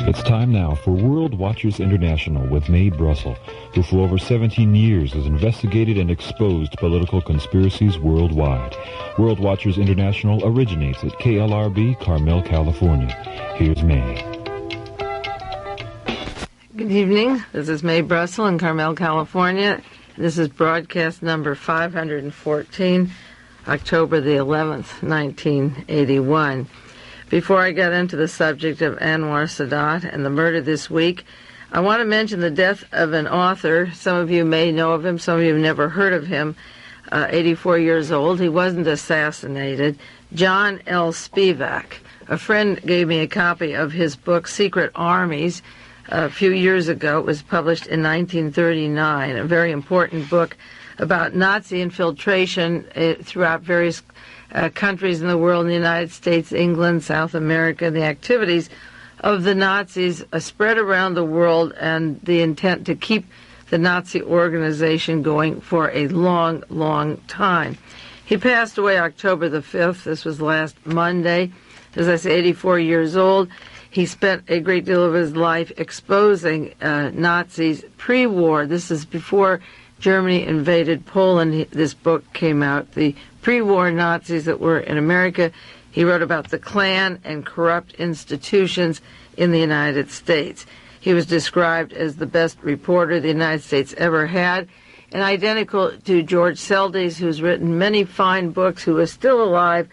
It's time now for World Watchers International with Mae Brussell, who for over 17 years has investigated and exposed political conspiracies worldwide. World Watchers International originates at KLRB, Carmel, California. Here's Mae. Good evening. This is Mae Brussell in Carmel, California. This is broadcast number 514, October the 11th, 1981. Before I get into the subject of Anwar Sadat and the murder this week, I want to mention the death of an author. Some of you may know of him, some of you have never heard of him. 84 years old. He wasn't assassinated. John L. Spivak. A friend gave me a copy of his book, Secret Armies, a few years ago. It was published in 1939, a very important book about Nazi infiltration throughout various countries in the world, in the United States, England, South America, the activities of the Nazis spread around the world and the intent to keep the Nazi organization going for a long, long time. He passed away October the 5th. This was last Monday. As I say, 84 years old. He spent a great deal of his life exposing Nazis pre-war. This is before Germany invaded Poland. This book came out, The Pre-War Nazis That Were in America. He wrote about the Klan and corrupt institutions in the United States. He was described as the best reporter the United States ever had, and identical to George Seldes, who's written many fine books, who is still alive.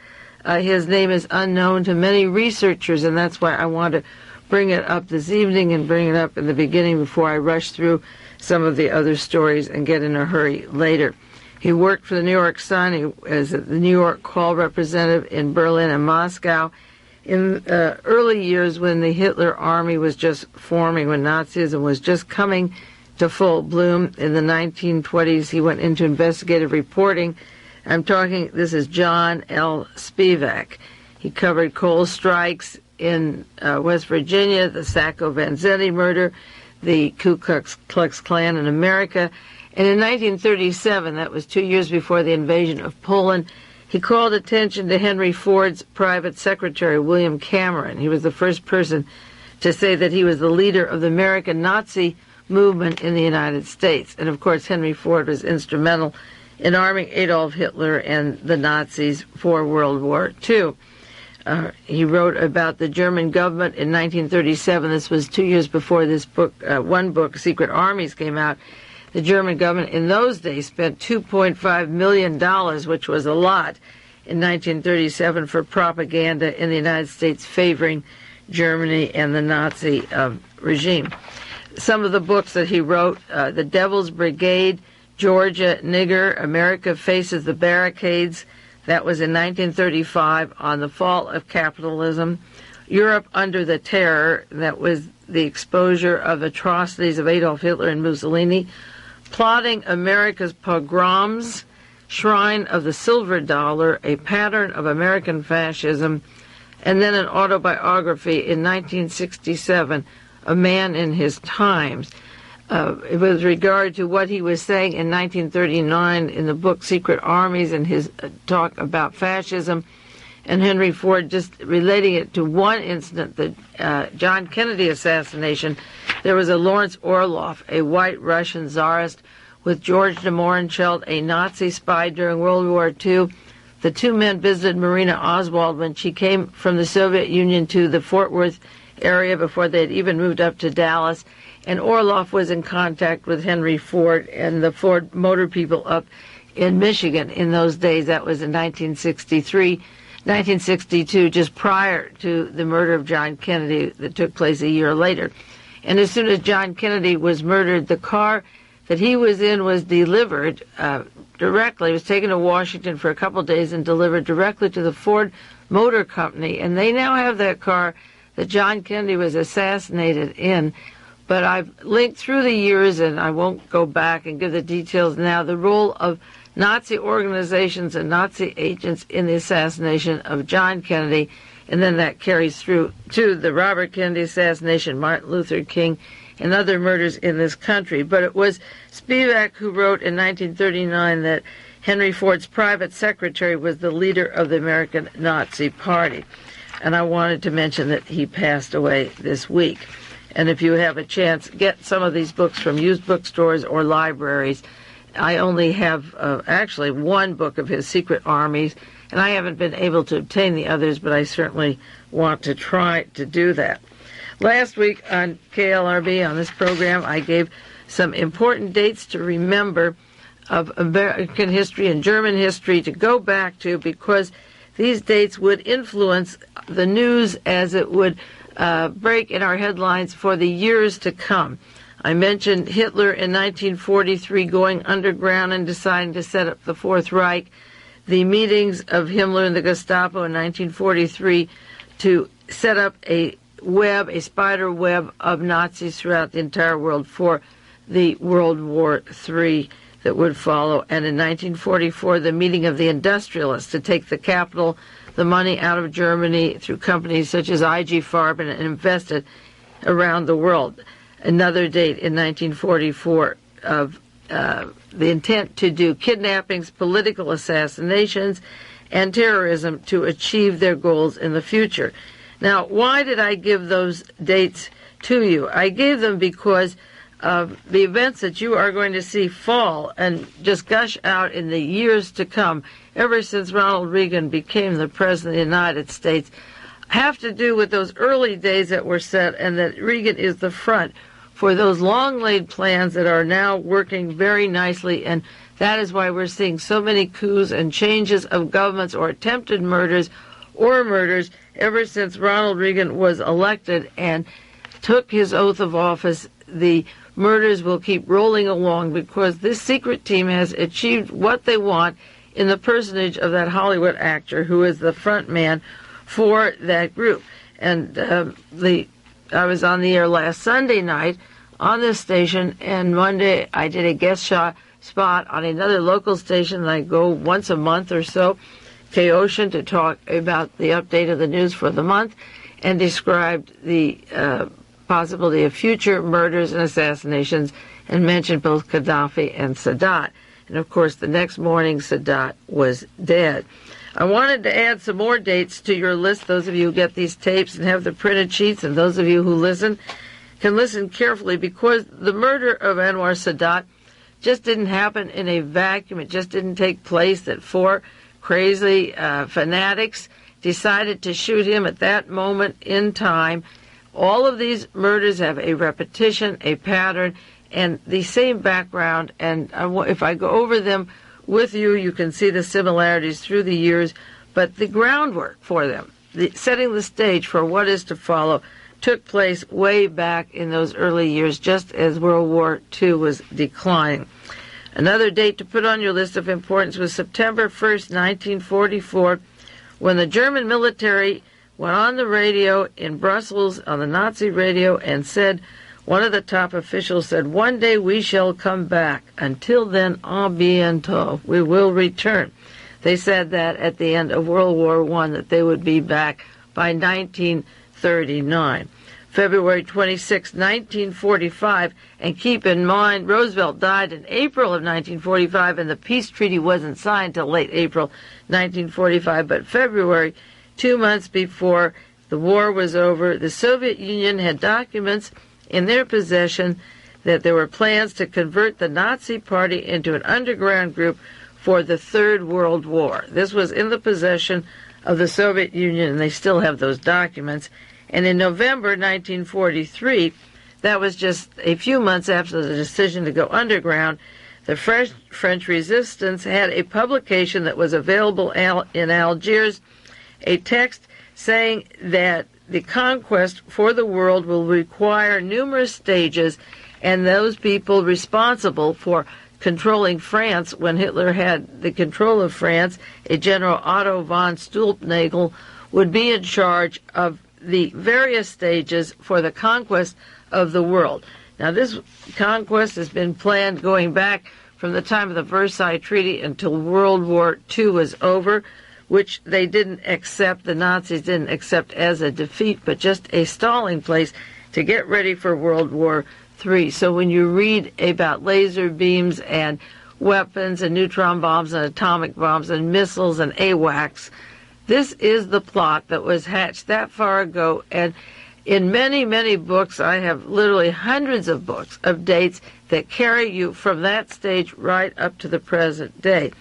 His name is unknown to many researchers, and that's why I want to bring it up this evening and bring it up in the beginning before I rush through some of the other stories and get in a hurry later. He worked for the New York Sun. He was the New York call representative in Berlin and Moscow. In early years when the Hitler Army was just forming, when Nazism was just coming to full bloom in the 1920s, he went into investigative reporting. This is John L. Spivak. He covered coal strikes in West Virginia, the Sacco Vanzetti murder, the Ku Klux Klan in America. And in 1937, that was 2 years before the invasion of Poland, he called attention to Henry Ford's private secretary, William Cameron. He was the first person to say that he was the leader of the American Nazi movement in the United States. And of course, Henry Ford was instrumental in arming Adolf Hitler and the Nazis for World War II. He wrote about the German government in 1937. This was 2 years before this book, one book, Secret Armies, came out. The German government in those days spent $2.5 million, which was a lot, in 1937 for propaganda in the United States favoring Germany and the Nazi regime. Some of the books that he wrote, The Devil's Brigade, Georgia Nigger, America Faces the Barricades, that was in 1935, on the fall of capitalism. Europe Under the Terror, that was the exposure of atrocities of Adolf Hitler and Mussolini. Plotting America's Pogroms, Shrine of the Silver Dollar, A Pattern of American Fascism, and then an autobiography in 1967, A Man in His Times. With regard to what he was saying in 1939 in the book Secret Armies and his talk about fascism, and Henry Ford just relating it to one incident, the John Kennedy assassination. There was a Lawrence Orloff, a white Russian czarist, with George de Mohrenschildt, a Nazi spy during World War II. The two men visited Marina Oswald when she came from the Soviet Union to the Fort Worth area before they had even moved up to Dallas. And Orloff was in contact with Henry Ford and the Ford Motor people up in Michigan in those days. That was in 1963. 1962, just prior to the murder of John Kennedy that took place a year later. And as soon as John Kennedy was murdered, the car that he was in was delivered directly. It was taken to Washington for a couple of days and delivered directly to the Ford Motor Company. And they now have that car that John Kennedy was assassinated in. But I've linked through the years, and I won't go back and give the details now, the role of Nazi organizations and Nazi agents in the assassination of John Kennedy, and then that carries through to the Robert Kennedy assassination, Martin Luther King, and other murders in this country. But it was Spivak who wrote in 1939 that Henry Ford's private secretary was the leader of the American Nazi Party. And I wanted to mention that he passed away this week. And if you have a chance, get some of these books from used bookstores or libraries. I only have actually one book of his Secret Armies, and I haven't been able to obtain the others, but I certainly want to try to do that. Last week on KLRB, on this program, I gave some important dates to remember of American history and German history to go back to, because these dates would influence the news as it would break in our headlines for the years to come. I mentioned Hitler in 1943 going underground and deciding to set up the Fourth Reich, the meetings of Himmler and the Gestapo in 1943 to set up a spider web of Nazis throughout the entire world for the World War III that would follow. And in 1944, the meeting of the industrialists to take the capital, the money out of Germany through companies such as IG Farben, and invest it around the world. Another date in 1944 of the intent to do kidnappings, political assassinations, and terrorism to achieve their goals in the future. Now, why did I give those dates to you? I gave them because of the events that you are going to see fall and just gush out in the years to come, ever since Ronald Reagan became the President of the United States, have to do with those early days that were set, and that Reagan is the front for those long-laid plans that are now working very nicely, and that is why we're seeing so many coups and changes of governments or attempted murders ever since Ronald Reagan was elected and took his oath of office. The murders will keep rolling along because this secret team has achieved what they want in the personage of that Hollywood actor who is the front man for that group. And I was on the air last Sunday night on this station, and Monday I did a guest spot on another local station that I go once a month or so, K-Ocean, to talk about the update of the news for the month, and described the possibility of future murders and assassinations, and mentioned both Gaddafi and Sadat. And of course, the next morning, Sadat was dead. I wanted to add some more dates to your list, those of you who get these tapes and have the printed sheets, and those of you who listen can listen carefully, because the murder of Anwar Sadat just didn't happen in a vacuum. It just didn't take place that four crazy fanatics decided to shoot him at that moment in time. All of these murders have a repetition, a pattern, and the same background, and if I go over them with you, you can see the similarities through the years, but the groundwork for them, setting the stage for what is to follow, took place way back in those early years, just as World War II was declining. Another date to put on your list of importance was September 1st, 1944, when the German military went on the radio in Brussels, on the Nazi radio, and said, one of the top officials said, "One day we shall come back. Until then, à bientôt. We will return." They said that at the end of World War I, that they would be back by 1939. February 26, 1945, and keep in mind, Roosevelt died in April of 1945, and the peace treaty wasn't signed till late April 1945, but February, 2 months before the war was over, the Soviet Union had documents in their possession that there were plans to convert the Nazi Party into an underground group for the Third World War. This was in the possession of the Soviet Union, and they still have those documents. And in November 1943, that was just a few months after the decision to go underground, the French resistance had a publication that was available in Algiers, a text saying that the conquest for the world will require numerous stages, and those people responsible for controlling France when Hitler had the control of France, a General Otto von Stülpnagel, would be in charge of the various stages for the conquest of the world. Now, this conquest has been planned going back from the time of the Versailles Treaty until World War II was over, which they didn't accept, the Nazis didn't accept as a defeat, but just a stalling place to get ready for World War III. So when you read about laser beams and weapons and neutron bombs and atomic bombs and missiles and AWACS, this is the plot that was hatched that far ago, and In many, many books, I have literally hundreds of books of dates that carry you from that stage right up to the present day.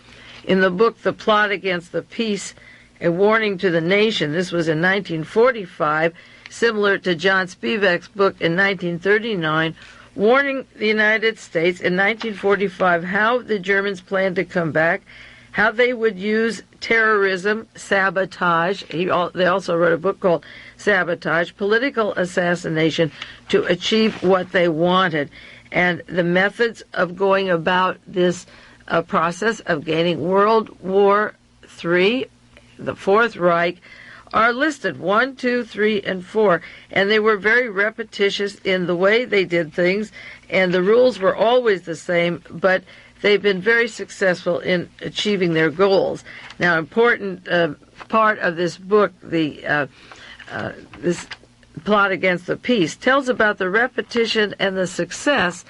In the book, The Plot Against the Peace, A Warning to the Nation, this was in 1945, similar to John Spivak's book in 1939, warning the United States in 1945 how the Germans planned to come back, how they would use terrorism, sabotage. They also wrote a book called Sabotage, Political Assassination, to achieve what they wanted. And the methods of going about this process of gaining World War III, the Fourth Reich, are listed 1, 2, 3, and 4. And they were very repetitious in the way they did things, and the rules were always the same, but they've been very successful in achieving their goals. Now, important part of this book, this Plot Against the Peace, tells about the repetition and the success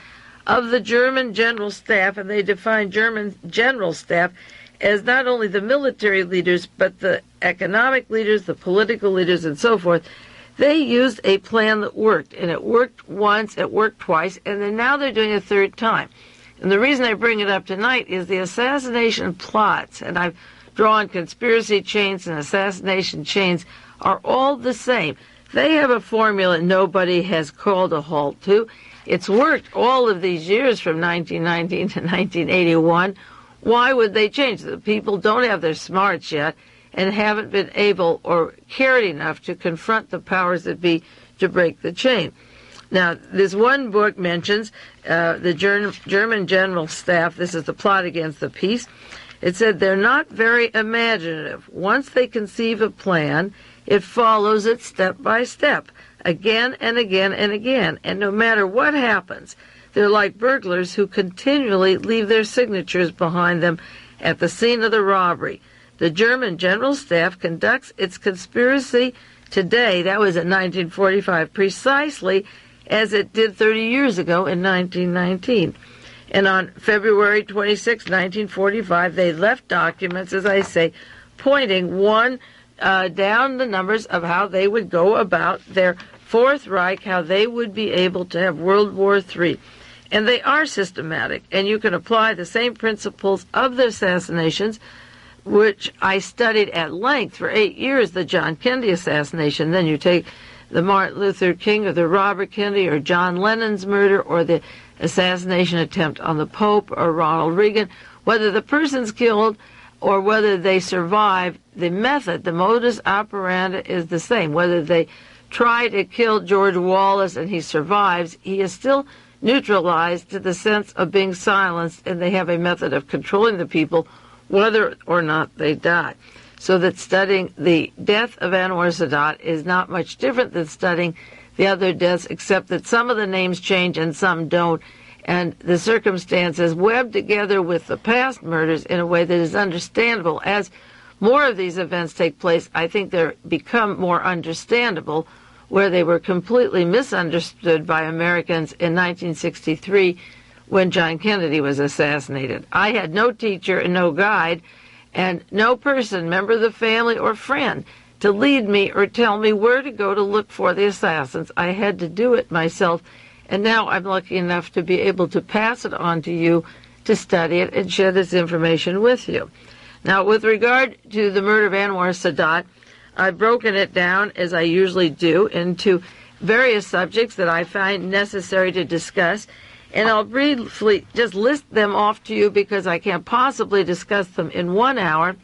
of the German General Staff, and they define German General Staff as not only the military leaders, but the economic leaders, the political leaders, and so forth. They used a plan that worked, and it worked once, it worked twice, and then now they're doing a third time. And the reason I bring it up tonight is the assassination plots, and I've drawn conspiracy chains and assassination chains, are all the same. They have a formula nobody has called a halt to. It's worked all of these years from 1919 to 1981. Why would they change? The people don't have their smarts yet and haven't been able or cared enough to confront the powers that be to break the chain. Now, this one book mentions the German General Staff. This is The Plot Against the Peace. It said they're not very imaginative. Once they conceive a plan, it follows it step by step, again and again and again. And no matter what happens, they're like burglars who continually leave their signatures behind them at the scene of the robbery. The German General Staff conducts its conspiracy today, that was in 1945, precisely as it did 30 years ago in 1919. And on February 26, 1945, they left documents, as I say, pointing down the numbers of how they would go about their Fourth Reich, how they would be able to have World War III. And they are systematic, and you can apply the same principles of the assassinations, which I studied at length for 8 years, the John Kennedy assassination. Then you take the Martin Luther King or the Robert Kennedy or John Lennon's murder or the assassination attempt on the Pope or Ronald Reagan. Whether the person's killed or whether they survive, the method, the modus operandi is the same. Whether they try to kill George Wallace and he survives, he is still neutralized to the sense of being silenced, and they have a method of controlling the people whether or not they die. So that studying the death of Anwar Sadat is not much different than studying the other deaths, except that some of the names change and some don't, and the circumstances web together with the past murders in a way that is understandable. As more of these events take place, I think they become more understandable, where they were completely misunderstood by Americans in 1963 when John Kennedy was assassinated. I had no teacher and no guide, and no person, member of the family or friend, to lead me or tell me where to go to look for the assassins. I had to do it myself, and now I'm lucky enough to be able to pass it on to you to study it and share this information with you. Now, with regard to the murder of Anwar Sadat, I've broken it down, as I usually do, into various subjects that I find necessary to discuss, and I'll briefly just list them off to you because I can't possibly discuss them in 1 hour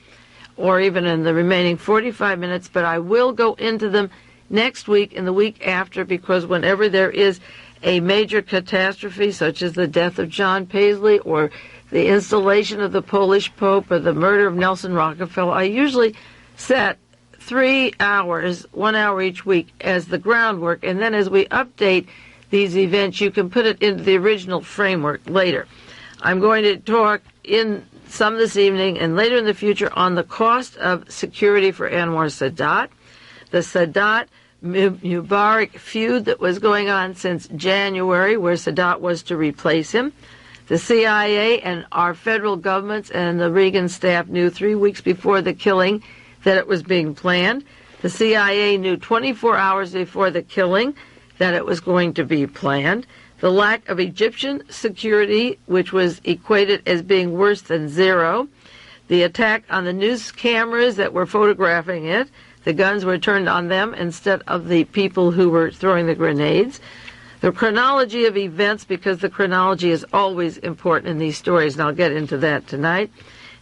or even in the remaining 45 minutes, but I will go into them next week and the week after, because whenever there is a major catastrophe, such as the death of John Paisley or the installation of the Polish Pope or the murder of Nelson Rockefeller, I usually set 3 hours, 1 hour each week, as the groundwork, and then as we update these events, you can put it into the original framework later. I'm going to talk in some this evening and later in the future on the cost of security for Anwar Sadat, the Sadat-Mubarak feud that was going on since January, where Sadat was to replace him. The CIA and our federal governments and the Reagan staff knew 3 weeks before the killing that it was being planned. The CIA knew 24 hours before the killing that it was going to be planned. The lack of Egyptian security, which was equated as being worse than zero. The attack on the news cameras that were photographing it. The guns were turned on them instead of the people who were throwing the grenades. The chronology of events, because the chronology is always important in these stories, and I'll get into that tonight.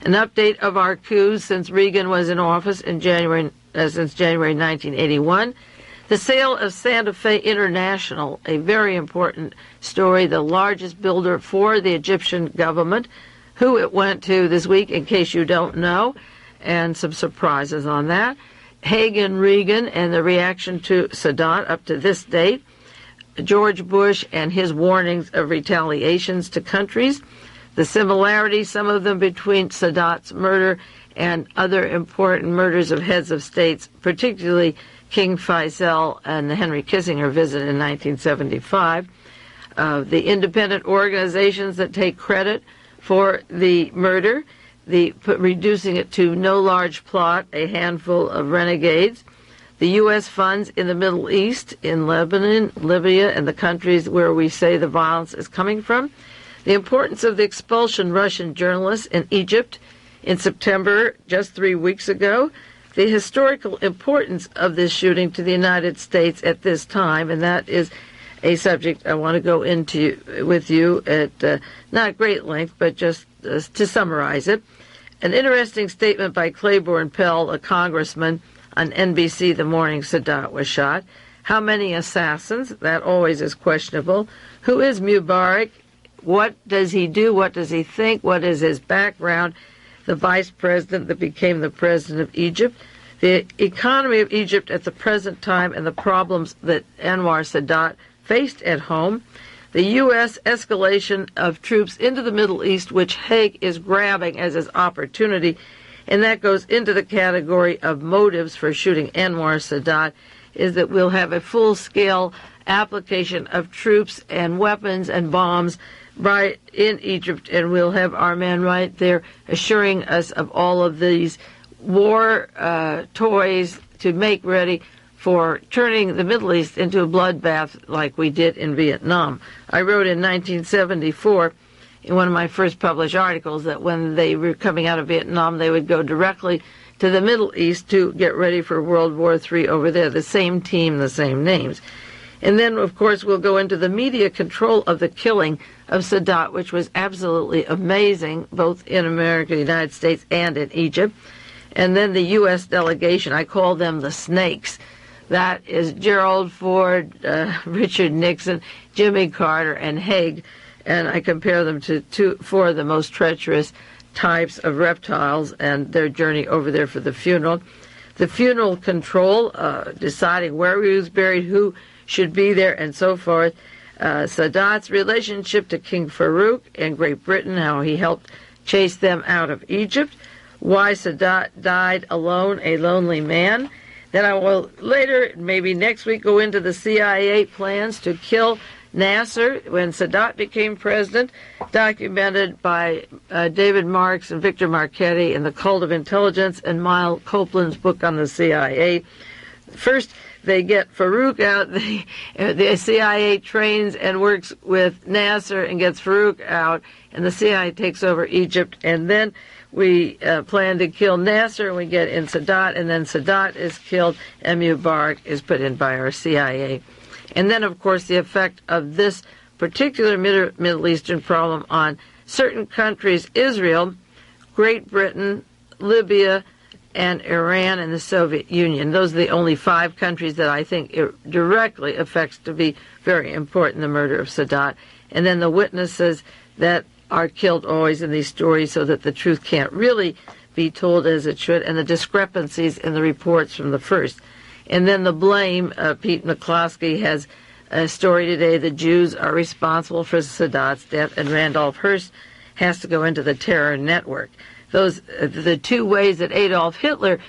An update of our coups since Reagan was in office in since January 1981. The sale of Santa Fe International, a very important story, the largest builder for the Egyptian government, who it went to this week, in case you don't know, and some surprises on that. Haig and Reagan and the reaction to Sadat up to this date. George Bush and his warnings of retaliations to countries. The similarities, some of them between Sadat's murder and other important murders of heads of states, particularly King Faisal and the Henry Kissinger visit in 1975. The independent organizations that take credit for the murder, reducing it to no large plot, a handful of renegades. The U.S. funds in the Middle East, in Lebanon, Libya, and the countries where we say the violence is coming from. The importance of the expulsion of Russian journalists in Egypt in September, just 3 weeks ago. The historical importance of this shooting to the United States at this time, and that is a subject I want to go into with you at not great length, but just to summarize it. An interesting statement by Claiborne Pell, a congressman, on NBC the morning Sadat was shot. How many assassins? That always is questionable. Who is Mubarak? What does he do? What does he think? What is his background? The vice president that became the president of Egypt. The economy of Egypt at the present time and the problems that Anwar Sadat faced at home. The U.S. escalation of troops into the Middle East, which Haig is grabbing as his opportunity, and that goes into the category of motives for shooting Anwar Sadat, is that we'll have a full-scale application of troops and weapons and bombs right in Egypt, and we'll have our men right there assuring us of all of these war toys to make ready for turning the Middle East into a bloodbath like we did in Vietnam. I wrote in 1974 in one of my first published articles that when they were coming out of Vietnam, they would go directly to the Middle East to get ready for World War III over there, the same team, the same names. And then, of course, we'll go into the media control of the killing of Sadat, which was absolutely amazing, both in America, the United States, and in Egypt. And then the U.S. delegation, I call them the snakes. That is Gerald, Ford, Richard Nixon, Jimmy Carter, and Haig. And I compare them to four of the most treacherous types of reptiles and their journey over there for the funeral. The funeral control, deciding where he was buried, who should be there, and so forth. Sadat's relationship to King Faroek in Great Britain, how he helped chase them out of Egypt. Why Sadat died alone, a lonely man. Then I will later, maybe next week, go into the CIA plans to kill Nasser when Sadat became president, documented by David Marks and Victor Marchetti in The Cult of Intelligence and Miles Copeland's book on the CIA. First, they get Faroek out. The CIA trains and works with Nasser and gets Faroek out, and the CIA takes over Egypt. And then we plan to kill Nasser, and we get in Sadat, and then Sadat is killed, and Mubarak is put in by our CIA. And then, of course, the effect of this particular Middle Eastern problem on certain countries, Israel, Great Britain, Libya, and Iran and the Soviet Union. Those are the only 5 countries that I think it directly affects to be very important, the murder of Sadat. And then the witnesses that are killed always in these stories so that the truth can't really be told as it should, and the discrepancies in the reports from the first. And then the blame, Pete McCloskey has a story today, the Jews are responsible for Sadat's death, and Randolph Hearst has to go into the terror network. Those the 2 ways that Adolf Hitler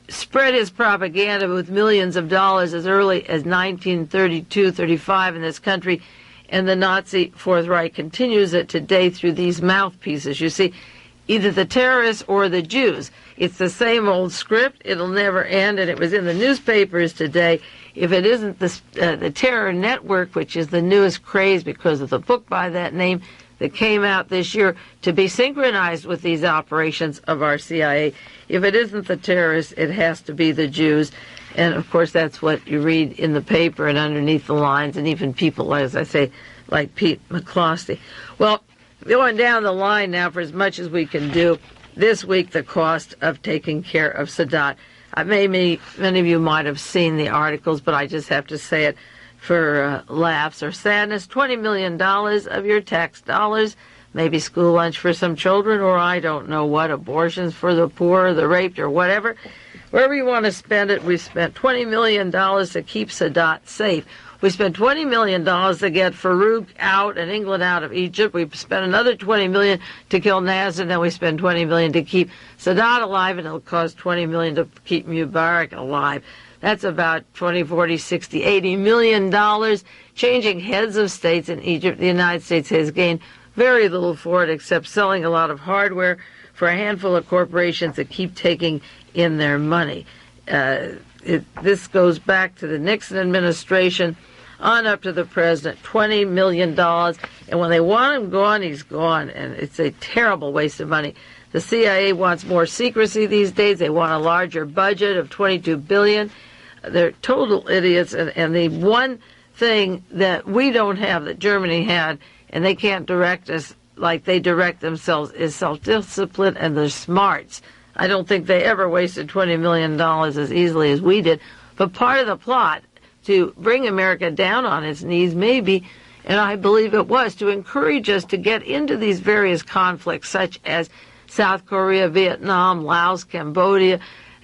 spread his propaganda with millions of dollars as early as 1932-35 in this country, and the Nazi Fourth Reich continues it today through these mouthpieces. You see, either the terrorists or the Jews. It's the same old script. It'll never end, and it was in the newspapers today. If it isn't the terror network, which is the newest craze because of the book by that name that came out this year, to be synchronized with these operations of our CIA, if it isn't the terrorists, it has to be the Jews. And, of course, that's what you read in the paper and underneath the lines, and even people, as I say, like Pete McCloskey. Well, going down the line now for as much as we can do, this week the cost of taking care of Sadat. Many of you might have seen the articles, but I just have to say it for laughs or sadness. $20 million of your tax dollars, maybe school lunch for some children, or I don't know what, abortions for the poor, the raped, or whatever. Wherever you want to spend it, we spent $20 million to keep Sadat safe. We spent $20 million to get Faroek out and England out of Egypt. We spent another $20 million to kill Nasser, and then we spent $20 million to keep Sadat alive, and it'll cost $20 million to keep Mubarak alive. That's about 20, 40, 60, $80 million. Changing heads of states in Egypt, the United States has gained very little for it except selling a lot of hardware for a handful of corporations that keep taking in their money. This goes back to the Nixon administration on up to the president, $20 million. And when they want him gone, he's gone. And it's a terrible waste of money. The CIA wants more secrecy these days. They want a larger budget of $22 billion. They're total idiots. And the one thing that we don't have that Germany had, and they can't direct us like they direct themselves, is self-discipline and their smarts. I don't think they ever wasted $20 million as easily as we did. But part of the plot to bring America down on its knees maybe, and I believe it was, to encourage us to get into these various conflicts such as South Korea, Vietnam, Laos, Cambodia,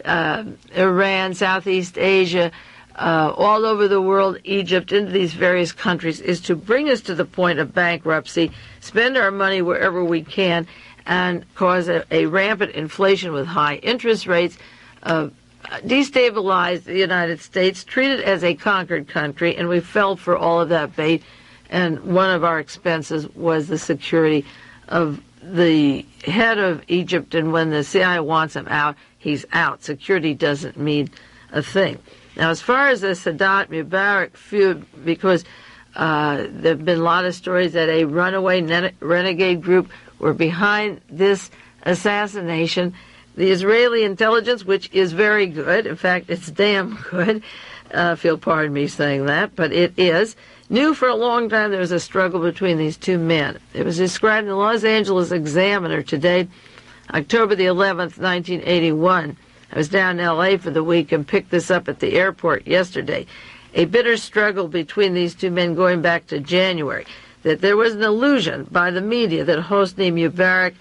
Iran, Southeast Asia, all over the world, Egypt, into these various countries, is to bring us to the point of bankruptcy, spend our money wherever we can, and cause a rampant inflation with high interest rates, destabilize the United States, treat it as a conquered country, and we fell for all of that bait. And one of our expenses was the security of the head of Egypt, and when the CIA wants him out, he's out. Security doesn't mean a thing. Now, as far as the Sadat-Mubarak feud, because there have been a lot of stories that a runaway renegade group were behind this assassination. The Israeli intelligence, which is very good, in fact, it's damn good, if you'll pardon me saying that, but it is, knew for a long time there was a struggle between these two men. It was described in the Los Angeles Examiner today, October the 11th, 1981. I was down in L.A. for the week and picked this up at the airport yesterday. A bitter struggle between these two men going back to January. That there was an illusion by the media that Hosni Mubarak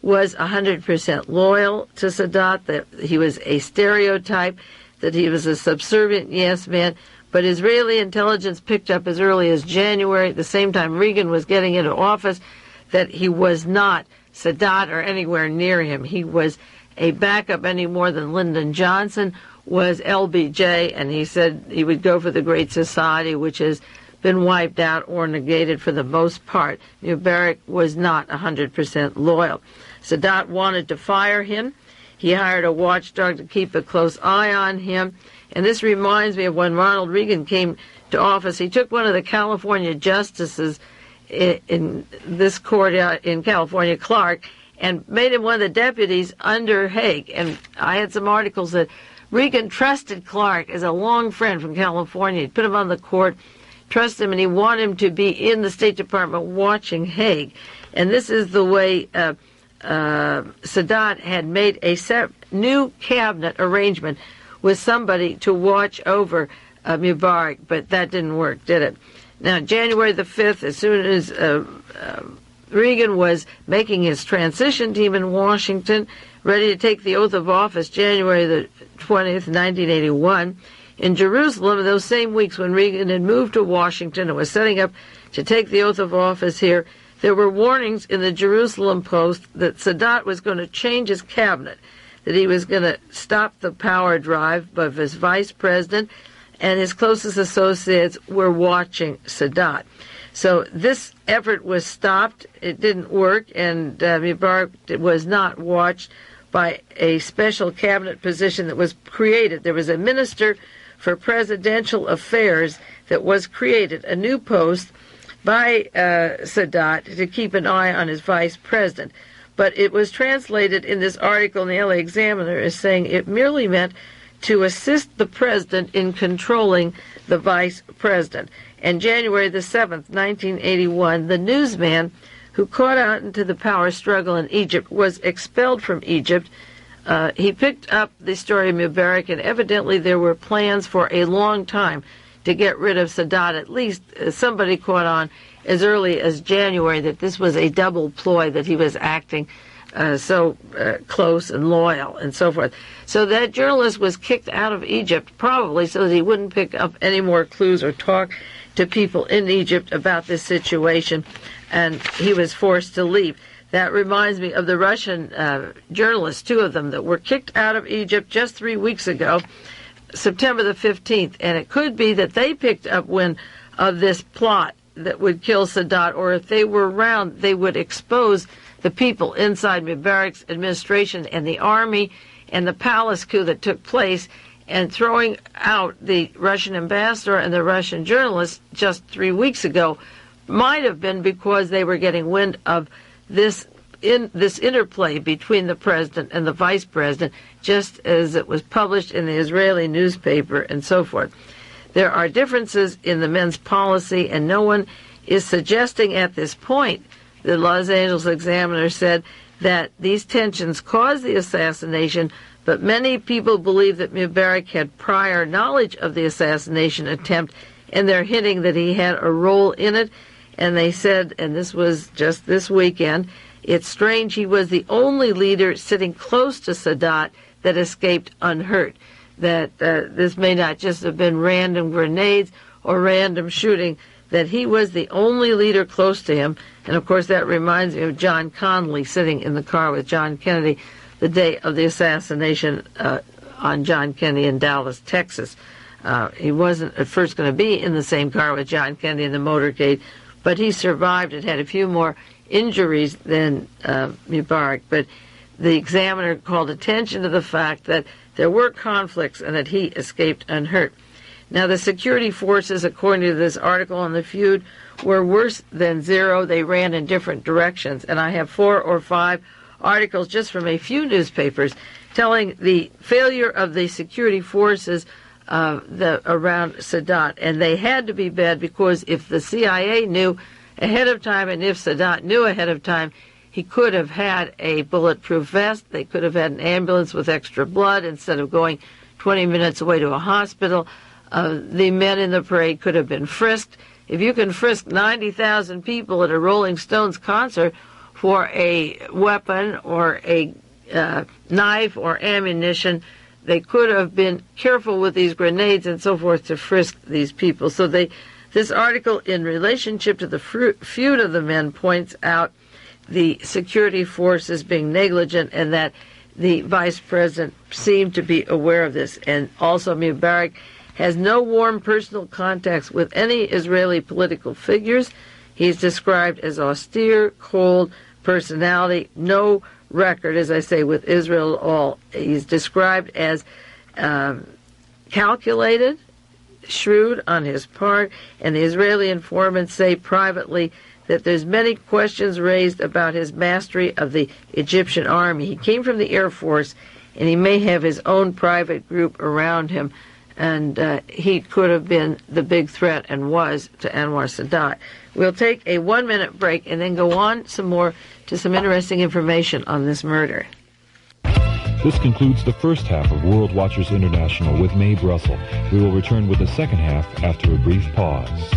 was 100% loyal to Sadat, that he was a stereotype, that he was a subservient yes man. But Israeli intelligence picked up as early as January, at the same time Reagan was getting into office, that he was not Sadat or anywhere near him. He was a backup any more than Lyndon Johnson was LBJ, and he said he would go for the Great Society, which has been wiped out or negated for the most part. Mubarak was not 100% loyal. Sadat wanted to fire him. He hired a watchdog to keep a close eye on him. And this reminds me of when Ronald Reagan came to office. He took one of the California justices in this court in California, Clark, and made him one of the deputies under Haig. And I had some articles that Reagan trusted Clark as a long friend from California. He put him on the court, trust him, and he wanted him to be in the State Department watching Haig. And this is the way Sadat had made a new cabinet arrangement with somebody to watch over Mubarak, but that didn't work, did it? Now, January the 5th, as soon as Reagan was making his transition team in Washington, ready to take the oath of office, January the 20th, 1981, in Jerusalem, those same weeks when Reagan had moved to Washington and was setting up to take the oath of office here, there were warnings in the Jerusalem Post that Sadat was going to change his cabinet, that he was going to stop the power drive of his vice president, and his closest associates were watching Sadat. So this effort was stopped. It didn't work, and Mubarak was not watched by a special cabinet position that was created. There was a minister for presidential affairs that was created, a new post by Sadat to keep an eye on his vice president. But it was translated in this article in the LA Examiner as saying it merely meant to assist the president in controlling the vice president. And January the 7th, 1981, the newsman who caught out into the power struggle in Egypt was expelled from Egypt. He picked up the story of Mubarak, and evidently there were plans for a long time to get rid of Sadat. At least somebody caught on as early as January that this was a double ploy, that he was acting so close and loyal and so forth. So that journalist was kicked out of Egypt, probably so that he wouldn't pick up any more clues or talk to people in Egypt about this situation, and he was forced to leave. That reminds me of the Russian journalists, two of them, that were kicked out of Egypt just 3 weeks ago, September the 15th, and it could be that they picked up wind of this plot that would kill Sadat, or if they were around, they would expose the people inside Mubarak's administration and the army and the palace coup that took place, and throwing out the Russian ambassador and the Russian journalist just 3 weeks ago might have been because they were getting wind of this interplay between the president and the vice president, just as it was published in the Israeli newspaper and so forth. There are differences in the men's policy, and no one is suggesting at this point, the Los Angeles Examiner said, that these tensions caused the assassination, but many people believe that Mubarak had prior knowledge of the assassination attempt, and they're hinting that he had a role in it. And they said, and this was just this weekend, it's strange he was the only leader sitting close to Sadat that escaped unhurt, that this may not just have been random grenades or random shooting, that he was the only leader close to him. And of course that reminds me of John Connally sitting in the car with John Kennedy the day of the assassination on John Kennedy in Dallas, Texas. He wasn't at first going to be in the same car with John Kennedy in the motorcade, but he survived and had a few more injuries than Mubarak. But the Examiner called attention to the fact that there were conflicts and that he escaped unhurt. Now, the security forces, according to this article on the feud, were worse than zero. They ran in different directions. And I have 4 or 5 articles just from a few newspapers telling the failure of the security forces around Sadat. And they had to be bad because if the CIA knew ahead of time and if Sadat knew ahead of time, he could have had a bulletproof vest. They could have had an ambulance with extra blood instead of going 20 minutes away to a hospital. The men in the parade could have been frisked. If you can frisk 90,000 people at a Rolling Stones concert for a weapon or a knife or ammunition, they could have been careful with these grenades and so forth to frisk these people. So this article, in relationship to the feud of the men, points out the security forces being negligent and that the vice president seemed to be aware of this. And also Mubarak has no warm personal contacts with any Israeli political figures. He's described as austere, cold personality, no record, as I say, with Israel at all. He's described as calculated, shrewd on his part, and the Israeli informants say privately that there's many questions raised about his mastery of the Egyptian army. He came from the Air Force, and he may have his own private group around him, and he could have been the big threat and was to Anwar Sadat. We'll take a 1-minute break and then go on some more to some interesting information on this murder. This concludes the first half of World Watchers International with Mae Brussell. We will return with the second half after a brief pause.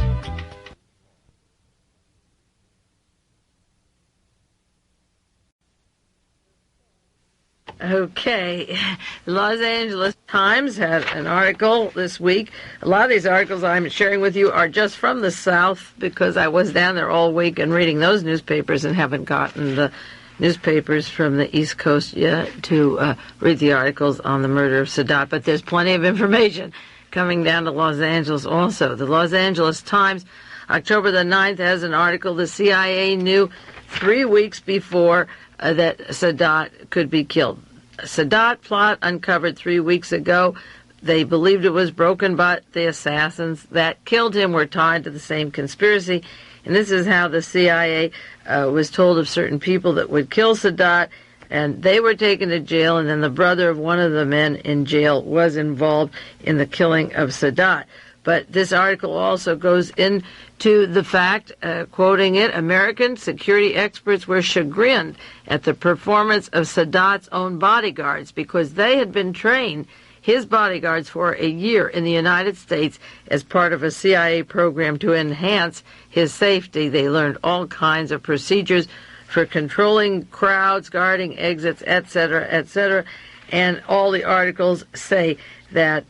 Okay, the Los Angeles Times had an article this week. A lot of these articles I'm sharing with you are just from the South because I was down there all week and reading those newspapers and haven't gotten the newspapers from the East Coast yet to read the articles on the murder of Sadat. But there's plenty of information coming down to Los Angeles also. The Los Angeles Times October the 9th has an article. The CIA knew 3 weeks before that Sadat could be killed. Sadat plot uncovered 3 weeks ago. They believed it was broken, but the assassins that killed him were tied to the same conspiracy. And this is how the CIA was told of certain people that would kill Sadat, and they were taken to jail, and then the brother of one of the men in jail was involved in the killing of Sadat. But this article also goes into the fact, quoting it, American security experts were chagrined at the performance of Sadat's own bodyguards because they had been trained, his bodyguards, for a year in the United States as part of a CIA program to enhance his safety. They learned all kinds of procedures for controlling crowds, guarding exits, etc., etc., and all the articles say that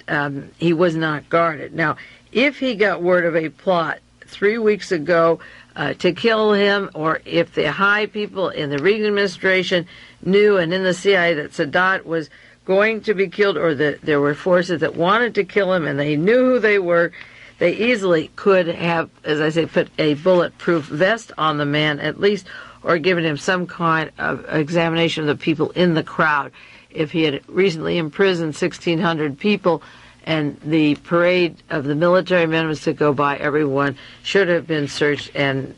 he was not guarded. Now, if he got word of a plot 3 weeks ago to kill him, or if the high people in the Reagan administration knew and in the CIA that Sadat was going to be killed, or that there were forces that wanted to kill him and they knew who they were, they easily could have, as I say, put a bulletproof vest on the man at least, or given him some kind of examination of the people in the crowd. If he had recently imprisoned 1,600 people and the parade of the military men was to go by, everyone should have been searched, and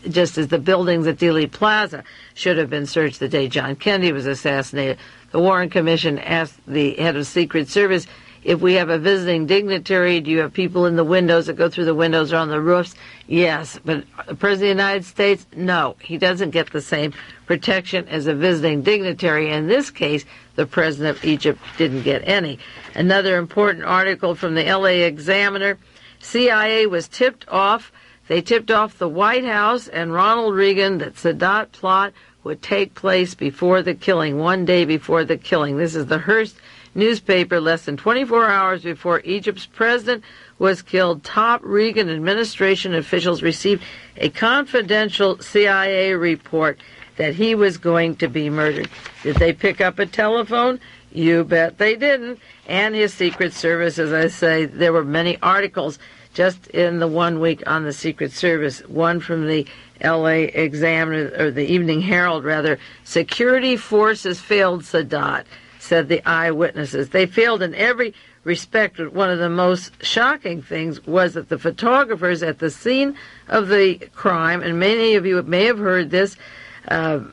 just as the buildings at Dealey Plaza should have been searched the day John Kennedy was assassinated. The Warren Commission asked the head of Secret Service, if we have a visiting dignitary, do you have people in the windows that go through the windows or on the roofs? Yes. But the President of the United States, no. He doesn't get the same protection as a visiting dignitary. In this case, the President of Egypt didn't get any. Another important article from the LA Examiner, CIA was tipped off. They tipped off the White House and Ronald Reagan that Sadat plot would take place before the killing, 1 day before the killing. This is the Hearst newspaper. Less than 24 hours before Egypt's president was killed, top Reagan administration officials received a confidential CIA report that he was going to be murdered. Did they pick up a telephone? You bet they didn't. And his Secret Service, as I say, there were many articles just in the 1 week on the Secret Service. One from the LA Examiner, or the Evening Herald rather, security forces failed Sadat, said the eyewitnesses. They failed in every respect. One of the most shocking things was that the photographers at the scene of the crime, and many of you may have heard this,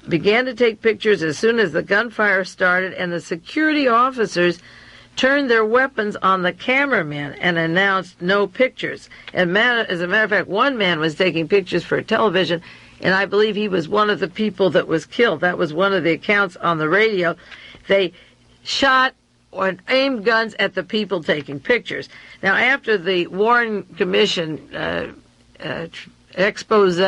began to take pictures as soon as the gunfire started, and the security officers turned their weapons on the cameraman and announced no pictures. And as a matter of fact, one man was taking pictures for television, and I believe he was one of the people that was killed. That was one of the accounts on the radio. They shot or aimed guns at the people taking pictures. Now, after the Warren Commission expose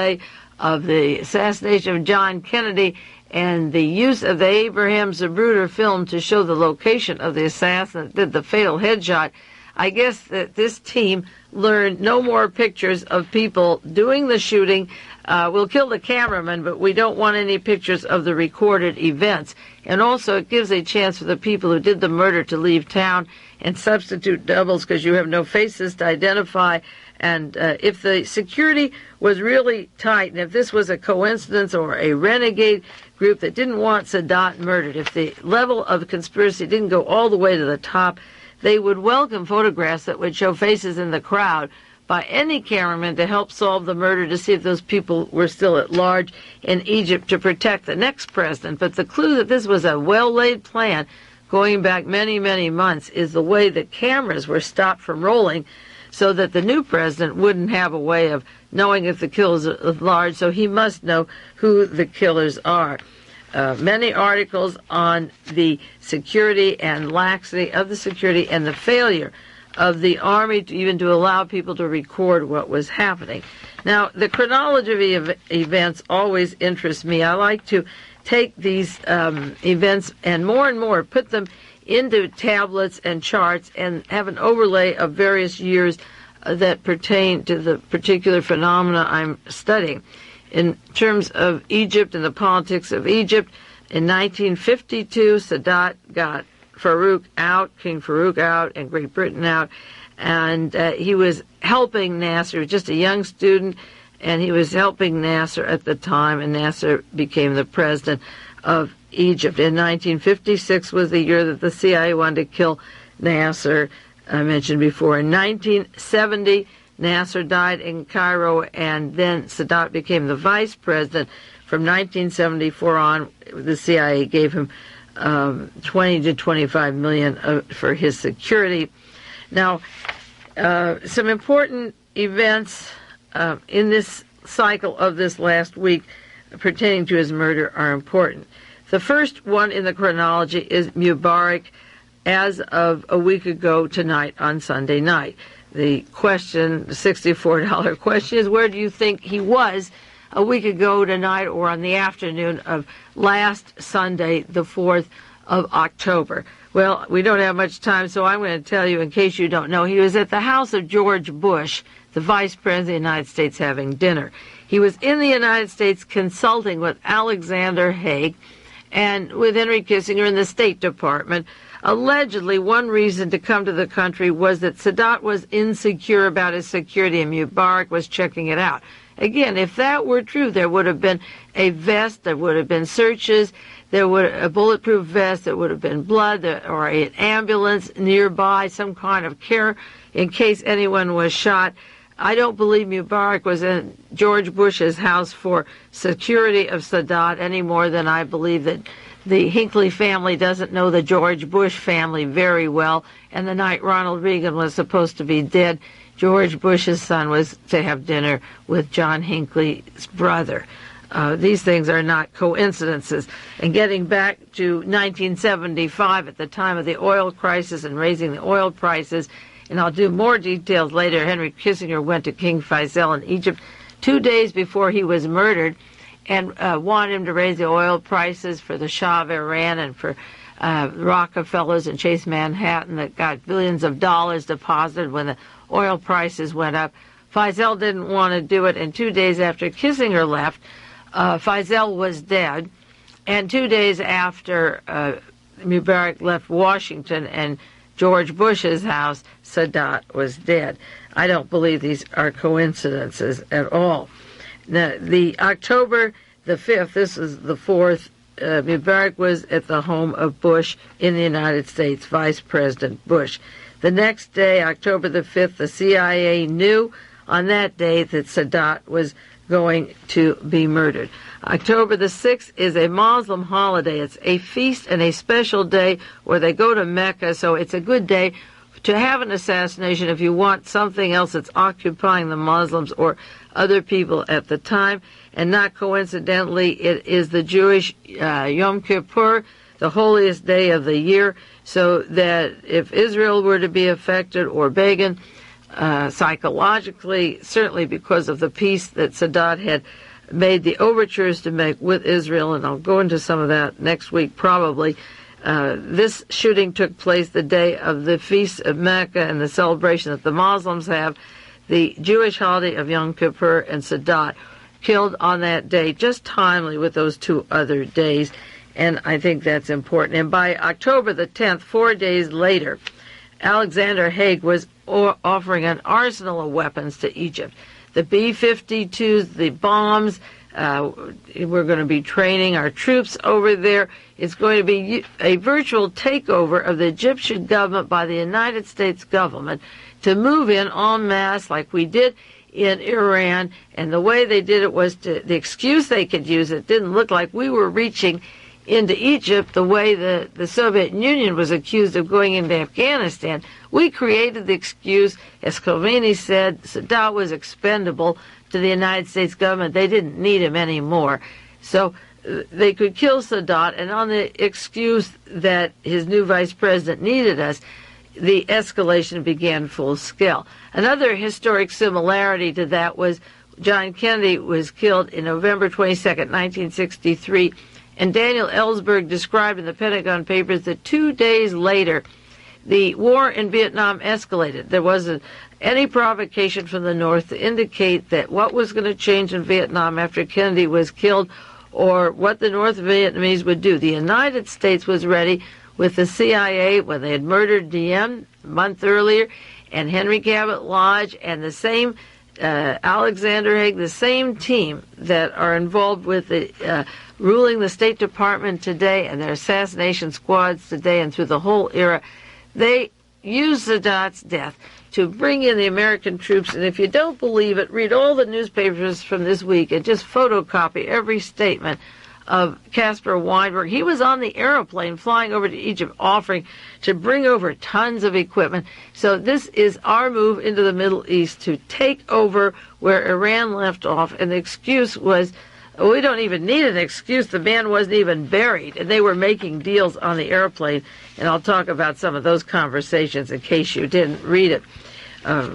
of the assassination of John Kennedy and the use of the Abraham Zapruder film to show the location of the assassin that did the fatal headshot, I guess that this team learned no more pictures of people doing the shooting. We'll kill the cameraman, but we don't want any pictures of the recorded events. And also it gives a chance for the people who did the murder to leave town and substitute doubles because you have no faces to identify. And if the security was really tight, and if this was a coincidence or a renegade group that didn't want Sadat murdered, if the level of conspiracy didn't go all the way to the top, they would welcome photographs that would show faces in the crowd by any cameraman to help solve the murder, to see if those people were still at large in Egypt to protect the next president. But the clue that this was a well-laid plan going back many, many months is the way that cameras were stopped from rolling so that the new president wouldn't have a way of knowing if the killers are large, so he must know who the killers are. Many articles on the security and laxity of the security and the failure of the Army to even to allow people to record what was happening. Now, the chronology of events always interests me. I like to take these events and more put them into tablets and charts and have an overlay of various years that pertain to the particular phenomena I'm studying. In terms of Egypt and the politics of Egypt, in 1952, Sadat got Faroek out, King Faroek out, and Great Britain out. and he was helping Nasser. He was just a young student, and he was helping Nasser at the time, and Nasser became the president of Egypt. In 1956 was the year that the CIA wanted to kill Nasser, I mentioned before. In 1970, Nasser died in Cairo, and then Sadat became the vice president. From 1974 on, the CIA gave him 20 to 25 million for his security. Now, some important events in this cycle of this last week pertaining to his murder are important. The first one in the chronology is Mubarak as of a week ago tonight on Sunday night. The question, the $64 question, is where do you think he was a week ago tonight or on the afternoon of last Sunday, the 4th of October? Well, we don't have much time, so I'm going to tell you in case you don't know. He was at the house of George Bush, the Vice President of the United States, having dinner. He was in the United States consulting with Alexander Haig and with Henry Kissinger in the State Department. Allegedly, one reason to come to the country was that Sadat was insecure about his security and Mubarak was checking it out. Again, if that were true, there would have been a vest, there would have been searches, there would a bulletproof vest, there would have been blood, or an ambulance nearby, some kind of care in case anyone was shot. I don't believe Mubarak was in George Bush's house for security of Sadat any more than I believe that the Hinckley family doesn't know the George Bush family very well, and the night Ronald Reagan was supposed to be dead, George Bush's son was to have dinner with John Hinckley's brother. These things are not coincidences. And getting back to 1975, at the time of the oil crisis and raising the oil prices, and I'll do more details later, Henry Kissinger went to King Faisal in Egypt 2 days before he was murdered and wanted him to raise the oil prices for the Shah of Iran and for Rockefellers and Chase Manhattan that got billions of dollars deposited when the oil prices went up. Faisal didn't want to do it, and 2 days after Kissinger left, Faisal was dead. And 2 days after Mubarak left Washington and George Bush's house, Sadat was dead. I don't believe these are coincidences at all. The October the 5th, this is the 4th, Mubarak was at the home of Bush in the United States, Vice President Bush. The next day, October the 5th, the CIA knew on that day that Sadat was going to be murdered. October the 6th is a Muslim holiday. It's a feast and a special day where they go to Mecca, so it's a good day to have an assassination if you want something else that's occupying the Muslims or other people at the time. And not coincidentally, it is the Jewish Yom Kippur, the holiest day of the year, so that if Israel were to be affected or Begin, psychologically, certainly because of the peace that Sadat had made the overtures to make with Israel, and I'll go into some of that next week probably. This shooting took place the day of the Feast of Mecca and the celebration that the Muslims have, the Jewish holiday of Yom Kippur, and Sadat killed on that day, just timely with those 2 other days, and I think that's important. And by October the 10th, 4 days later, Alexander Haig was offering an arsenal of weapons to Egypt. The B-52s, the bombs, we're going to be training our troops over there. It's going to be a virtual takeover of the Egyptian government by the United States government to move in en masse like we did in Iran. And the way they did it was the excuse they could use. It didn't look like we were reaching into Egypt the way the Soviet Union was accused of going into Afghanistan. We created the excuse, as Khomeini said, Sadat was expendable to the United States government. They didn't need him anymore. So they could kill Sadat, and on the excuse that his new vice president needed us, the escalation began full scale. Another historic similarity to that was John Kennedy was killed in November 22nd, 1963, and Daniel Ellsberg described in the Pentagon Papers that 2 days later, the war in Vietnam escalated. There wasn't any provocation from the North to indicate that what was going to change in Vietnam after Kennedy was killed or what the North Vietnamese would do. The United States was ready with the CIA when they had murdered Diem a month earlier, and Henry Cabot Lodge and the same Alexander Haig, the same team that are involved with the ruling the State Department today and their assassination squads today and through the whole era, they used Sadat's death to bring in the American troops. And if you don't believe it, read all the newspapers from this week and just photocopy every statement of Caspar Weinberg. He was on the airplane flying over to Egypt offering to bring over tons of equipment. So this is our move into the Middle East to take over where Iran left off. And the excuse was, we don't even need an excuse. The man wasn't even buried. And they were making deals on the airplane. And I'll talk about some of those conversations in case you didn't read it.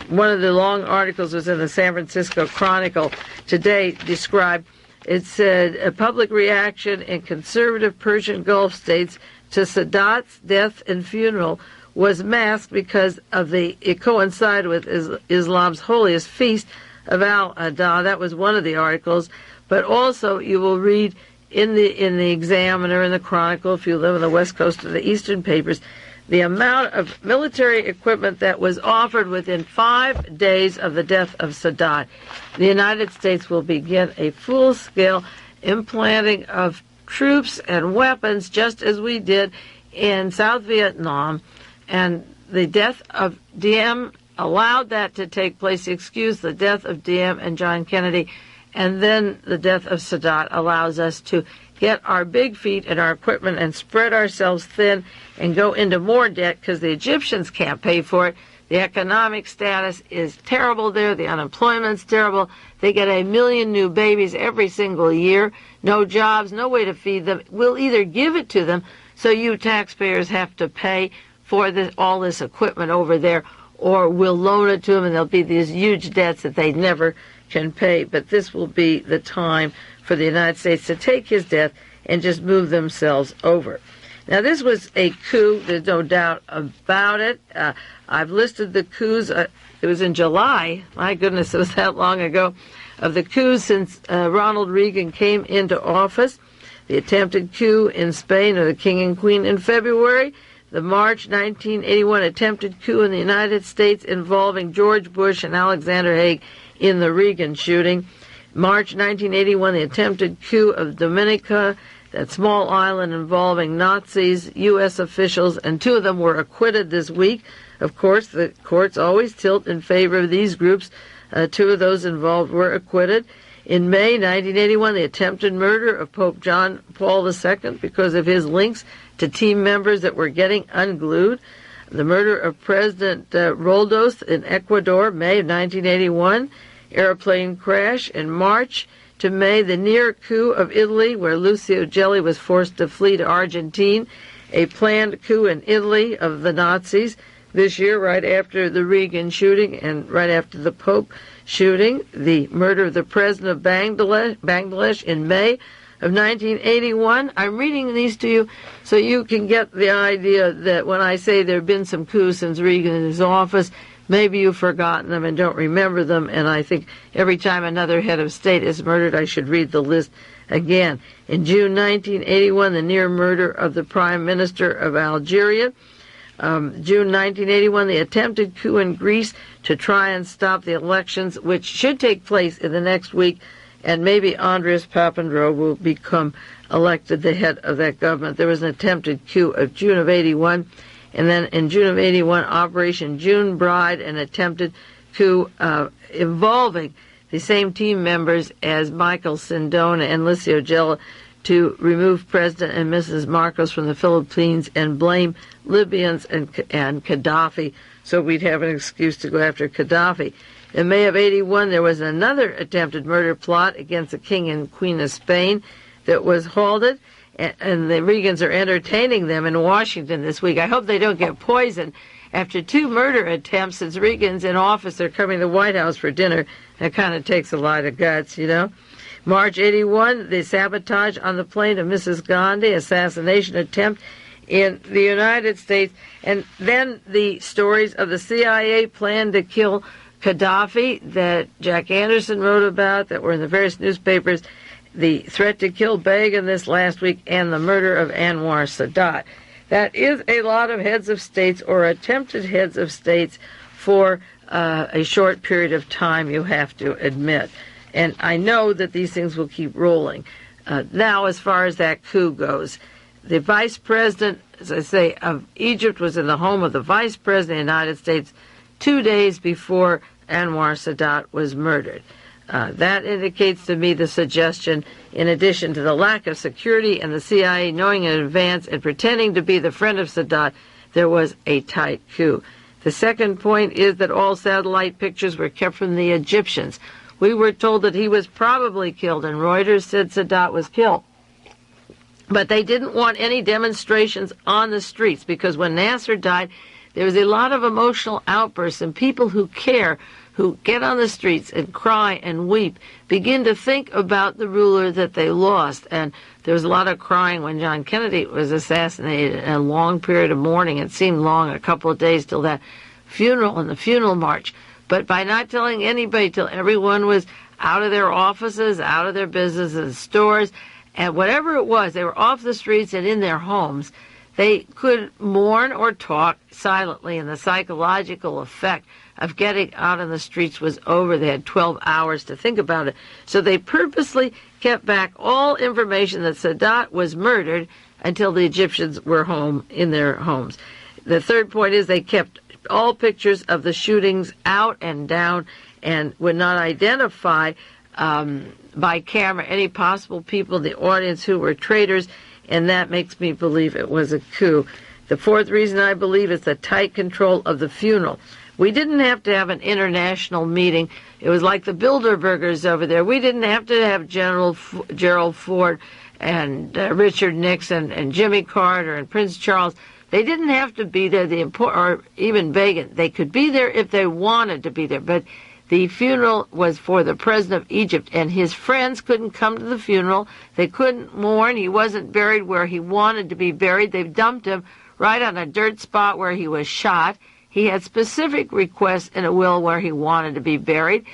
One of the long articles was in the San Francisco Chronicle today, described. It said a public reaction in conservative Persian Gulf states to Sadat's death and funeral was masked because of it coincided with Islam's holiest feast of Al-Adha. That was one of the articles. But also you will read in the Examiner and the Chronicle, if you live on the west coast of the Eastern papers, the amount of military equipment that was offered within 5 days of the death of Sadat. The United States will begin a full-scale implanting of troops and weapons, just as we did in South Vietnam. And the death of Diem allowed that to take place, the death of Diem and John Kennedy. And then the death of Sadat allows us to get our big feet and our equipment and spread ourselves thin and go into more debt because the Egyptians can't pay for it. The economic status is terrible there. The unemployment's terrible. They get 1 million new babies every single year. No jobs, no way to feed them. We'll either give it to them so you taxpayers have to pay for all this equipment over there, or we'll loan it to them and there'll be these huge debts that they never can pay. But this will be the time for the United States to take his death and just move themselves over. Now, this was a coup. There's no doubt about it. I've listed the coups. It was in July. My goodness, it was that long ago. Of the coups since Ronald Reagan came into office. The attempted coup in Spain of the King and Queen in February. The March 1981 attempted coup in the United States involving George Bush and Alexander Haig in the Reagan shooting. March 1981, the attempted coup of Dominica, that small island involving Nazis, U.S. officials, and 2 of them were acquitted this week. Of course, the courts always tilt in favor of these groups. 2 of those involved were acquitted. In May 1981, the attempted murder of Pope John Paul II because of his links to team members that were getting unglued. The murder of President Roldos in Ecuador, May of 1981. Airplane crash in March to May, the near coup of Italy, where Lucio Gelli was forced to flee to Argentina, a planned coup in Italy of the Nazis this year, right after the Reagan shooting and right after the Pope shooting, the murder of the president of Bangladesh in May of 1981. I'm reading these to you so you can get the idea that when I say there have been some coups since Reagan in his office, maybe you've forgotten them and don't remember them, and I think every time another head of state is murdered, I should read the list again. In June 1981, the near murder of the Prime Minister of Algeria. June 1981, the attempted coup in Greece to try and stop the elections, which should take place in the next week, and maybe Andreas Papandreou will become elected the head of that government. There was an attempted coup of June of 81. And then in June of 81, Operation June Bride, an attempted coup involving the same team members as Michael Sindona and Lucio Gelli to remove President and Mrs. Marcos from the Philippines and blame Libyans and Gaddafi, so we'd have an excuse to go after Gaddafi. In May of 81, there was another attempted murder plot against the King and Queen of Spain that was halted. And the Reagans are entertaining them in Washington this week. I hope they don't get poisoned. After 2 murder attempts since Reagan's in office, they're coming to the White House for dinner. That kind of takes a lot of guts, you know. March 81, the sabotage on the plane of Mrs. Gandhi, assassination attempt in the United States. And then the stories of the CIA plan to kill Gaddafi that Jack Anderson wrote about, that were in the various newspapers. The threat to kill Begin this last week, and the murder of Anwar Sadat. That is a lot of heads of states or attempted heads of states for a short period of time, you have to admit. And I know that these things will keep rolling. Now, as far as that coup goes, the vice president, as I say, of Egypt was in the home of the vice president of the United States 2 days before Anwar Sadat was murdered. That indicates to me the suggestion, in addition to the lack of security and the CIA knowing in advance and pretending to be the friend of Sadat, there was a tight coup. The second point is that all satellite pictures were kept from the Egyptians. We were told that he was probably killed, and Reuters said Sadat was killed. But they didn't want any demonstrations on the streets, because when Nasser died, there was a lot of emotional outbursts, and people who care, who get on the streets and cry and weep, begin to think about the ruler that they lost. And there was a lot of crying when John Kennedy was assassinated, and a long period of mourning. It seemed long, a couple of days till that funeral and the funeral march. But by not telling anybody till everyone was out of their offices, out of their businesses, stores, and whatever it was, they were off the streets and in their homes, they could mourn or talk silently, and the psychological effect of getting out on the streets was over. They had 12 hours to think about it. So they purposely kept back all information that Sadat was murdered until the Egyptians were home in their homes. The third point is they kept all pictures of the shootings out and down and would not identify by camera any possible people in the audience who were traitors, and that makes me believe it was a coup. The fourth reason I believe is the tight control of the funeral. We didn't have to have an international meeting. It was like the Bilderbergers over there. We didn't have to have Gerald Ford and Richard Nixon and Jimmy Carter and Prince Charles. They didn't have to be there, or even Begin. They could be there if they wanted to be there. But the funeral was for the president of Egypt, and his friends couldn't come to the funeral. They couldn't mourn. He wasn't buried where he wanted to be buried. They dumped him right on a dirt spot where he was shot. He had specific requests in a will where he wanted to be buried.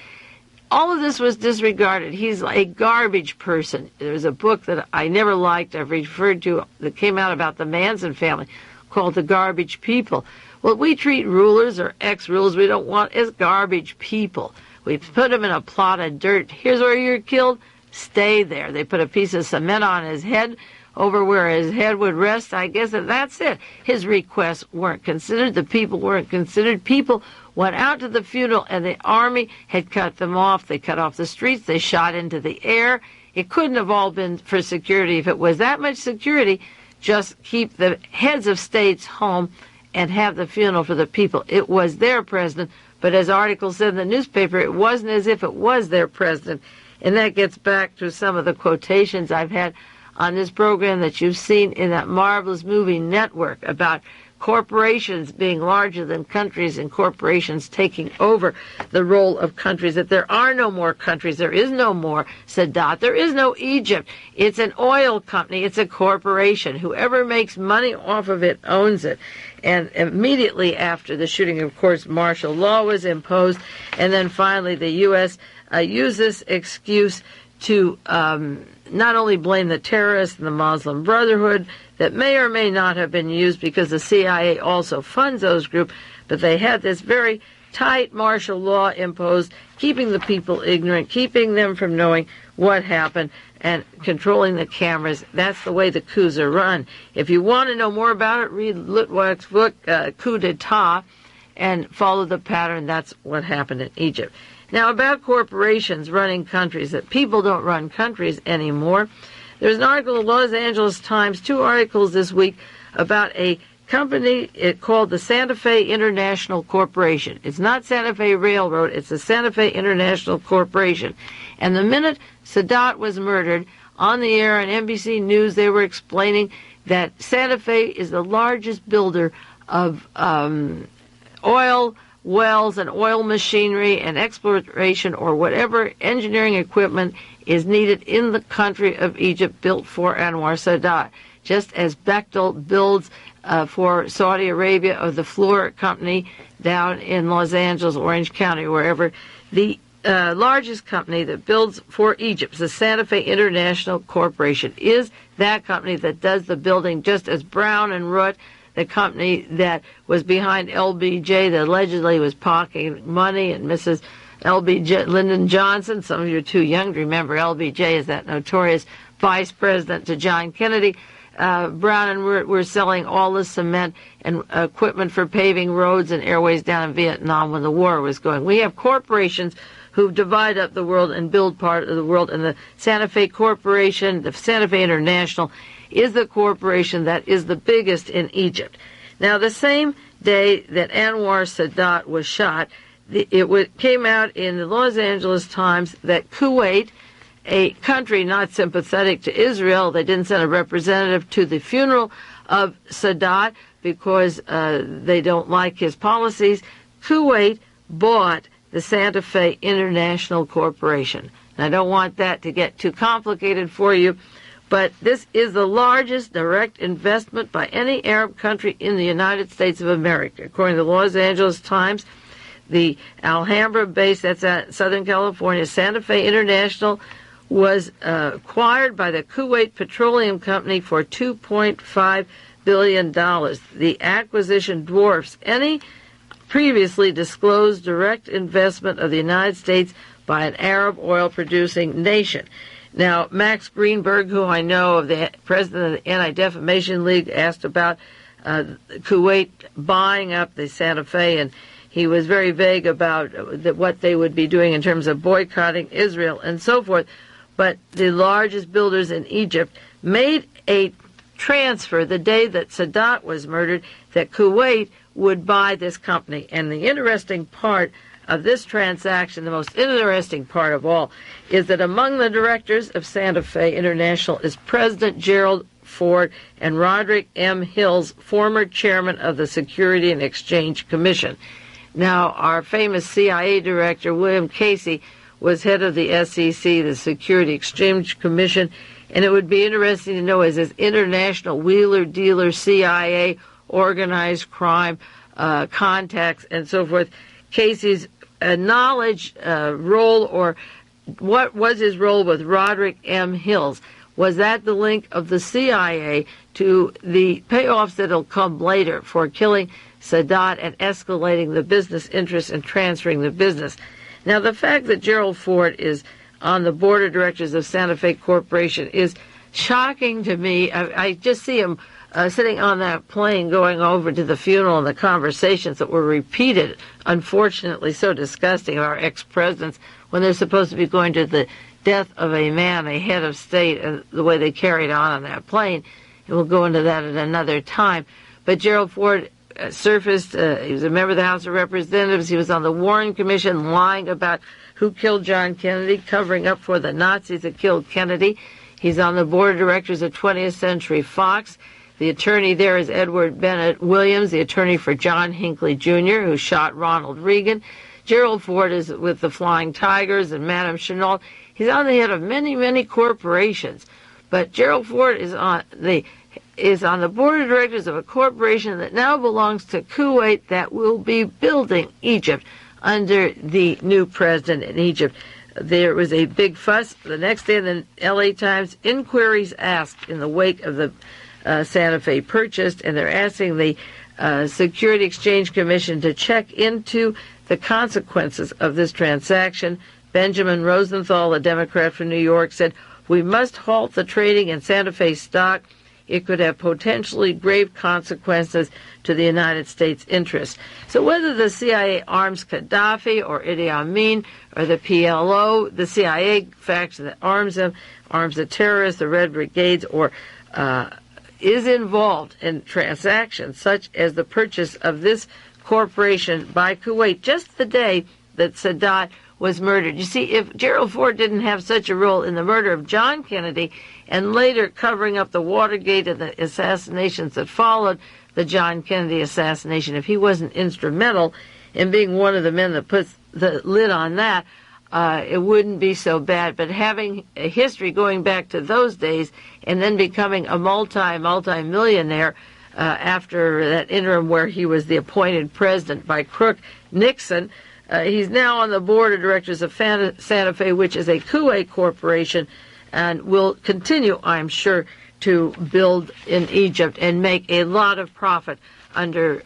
All of this was disregarded. He's a garbage person. There's a book that I never liked, I've referred to, that came out about the Manson family, called The Garbage People. Well, we treat rulers or ex-rulers we don't want as garbage people. We put them in a plot of dirt. Here's where you're killed. Stay there. They put a piece of cement on his head over where his head would rest, I guess, and that's it. His requests weren't considered. The people weren't considered. People went out to the funeral, and the army had cut them off. They cut off the streets. They shot into the air. It couldn't have all been for security. If it was that much security, just keep the heads of states home and have the funeral for the people. It was their president, but as articles said in the newspaper, it wasn't as if it was their president. And that gets back to some of the quotations I've had on this program that you've seen in that marvelous movie Network about corporations being larger than countries and corporations taking over the role of countries, that there are no more countries, there is no more Sadat, there is no Egypt. It's an oil company, it's a corporation. Whoever makes money off of it owns it. And immediately after the shooting, of course, martial law was imposed, and then finally the U.S. Used this excuse to not only blame the terrorists and the Muslim Brotherhood, that may or may not have been used because the CIA also funds those groups, but they had this very tight martial law imposed, keeping the people ignorant, keeping them from knowing what happened, and controlling the cameras. That's the way the coups are run. If you want to know more about it, read Lutwak's book, Coup d'etat, and follow the pattern. That's what happened in Egypt. Now, about corporations running countries, that people don't run countries anymore. There's an article in the Los Angeles Times, 2 articles this week, about a company called the Santa Fe International Corporation. It's not Santa Fe Railroad, it's the Santa Fe International Corporation. And the minute Sadat was murdered, on the air on NBC News, they were explaining that Santa Fe is the largest builder of oil wells and oil machinery and exploration or whatever engineering equipment is needed in the country of Egypt, built for Anwar Sadat. Just as Bechtel builds for Saudi Arabia or the Fluor Company down in Los Angeles, Orange County, wherever, the largest company that builds for Egypt, the Santa Fe International Corporation, is that company that does the building, just as Brown and Root the company that was behind LBJ, that allegedly was pocketing money, and Mrs. LBJ, Lyndon Johnson, some of you are too young to remember LBJ as that notorious vice president to John Kennedy. Brown and Root were selling all the cement and equipment for paving roads and airways down in Vietnam when the war was going. We have corporations who divide up the world and build part of the world, and the Santa Fe Corporation, the Santa Fe International, is the corporation that is the biggest in Egypt. Now, the same day that Anwar Sadat was shot, it came out in the Los Angeles Times that Kuwait, a country not sympathetic to Israel, they didn't send a representative to the funeral of Sadat because they don't like his policies. Kuwait bought the Santa Fe International Corporation. And I don't want that to get too complicated for you, but this is the largest direct investment by any Arab country in the United States of America. According to the Los Angeles Times, the Alhambra base, that's at Southern California, Santa Fe International, was acquired by the Kuwait Petroleum Company for $2.5 billion. The acquisition dwarfs any previously disclosed direct investment of the United States by an Arab oil-producing nation. Now, Max Greenberg, who I know of, the president of the Anti-Defamation League, asked about Kuwait buying up the Santa Fe, and he was very vague about what they would be doing in terms of boycotting Israel and so forth. But the largest builders in Egypt made a transfer the day that Sadat was murdered, that Kuwait would buy this company. And the interesting part of this transaction, the most interesting part of all, is that among the directors of Santa Fe International is President Gerald Ford and Roderick M. Hills, former chairman of the Security and Exchange Commission. Now, our famous CIA director, William Casey, was head of the SEC, the Security Exchange Commission, and it would be interesting to know, as this international wheeler-dealer CIA, organized crime, contacts, and so forth, Casey's knowledge, role, or what was his role with Roderick M. Hills? Was that the link of the CIA to the payoffs that will come later for killing Sadat and escalating the business interests and transferring the business? Now, the fact that Gerald Ford is on the board of directors of Santa Fe Corporation is shocking to me. I just see him sitting on that plane going over to the funeral, and the conversations that were repeated, unfortunately so disgusting, of our ex-presidents when they're supposed to be going to the death of a man, a head of state, and the way they carried on that plane. And we'll go into that at another time. But Gerald Ford surfaced. He was a member of the House of Representatives. He was on the Warren Commission lying about who killed John Kennedy, covering up for the Nazis that killed Kennedy. He's on the board of directors of 20th Century Fox. The attorney there is Edward Bennett Williams, the attorney for John Hinckley Jr., who shot Ronald Reagan. Gerald Ford is with the Flying Tigers and Madame Chenault. He's on the head of many, many corporations. But Gerald Ford is on the board of directors of a corporation that now belongs to Kuwait that will be building Egypt under the new president in Egypt. There was a big fuss. The next day in the L.A. Times, inquiries asked in the wake of the Santa Fe purchase, and they're asking the Security Exchange Commission to check into the consequences of this transaction. Benjamin Rosenthal, a Democrat from New York, said, "We must halt the trading in Santa Fe stock. It could have potentially grave consequences to the United States' interests." So whether the CIA arms Gaddafi or Idi Amin or the PLO, the CIA faction that arms them, arms the terrorists, the Red Brigades, or is involved in transactions such as the purchase of this corporation by Kuwait just the day that Sadat was murdered. You see, if Gerald Ford didn't have such a role in the murder of John Kennedy and later covering up the Watergate and the assassinations that followed the John Kennedy assassination, if he wasn't instrumental in being one of the men that puts the lid on that, it wouldn't be so bad. But having a history going back to those days and then becoming a multi-millionaire after that interim where he was the appointed president by crook Nixon, he's now on the board of directors of Santa Fe, which is a Kuwait corporation, and will continue, I'm sure, to build in Egypt and make a lot of profit under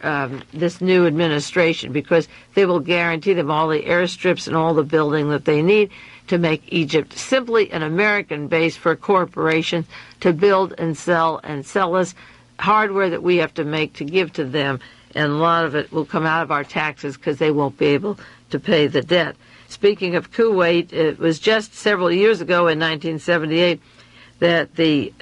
this new administration, because they will guarantee them all the airstrips and all the building that they need to make Egypt simply an American base for corporations to build and sell us hardware that we have to make to give to them. And a lot of it will come out of our taxes because they won't be able to pay the debt. Speaking of Kuwait, it was just several years ago in 1978 that the